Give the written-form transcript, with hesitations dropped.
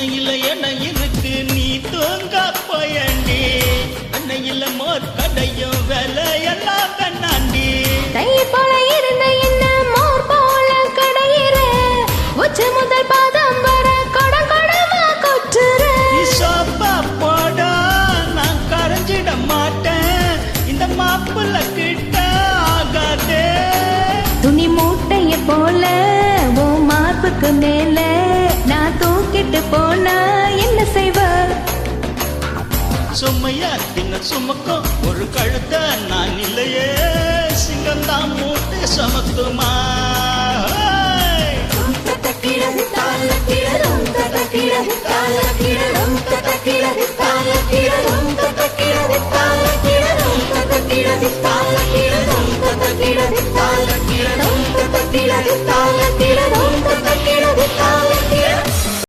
அன்னையில என்ன இருக்கு நீ தூங்க போயண்டி அன்னையில மோர் கடையும் வேலையெல்லாம் பெண்ணாண்டி தை போல இருந்த என்ன மோர் போல கடையிற உச்சி முதல் பாதம் வர கொடம் கொடமா கொட்டுற நீ சோப்பா போடா நான் கரைஞ்சிட மாட்டேன் இந்த மாப்பிள்ள கிட்ட ஆகாதே துணி மூட்டைய போல ஓ மார்புக்கு மேல நான் தூக்கிட்டு போனா என்ன செய்வ சும்மையா தின்ன சுமக்கும் ஒரு கழுத்த நான் இல்லையே சிங்கம் தான் மூட்டை சமக்குமா Tira,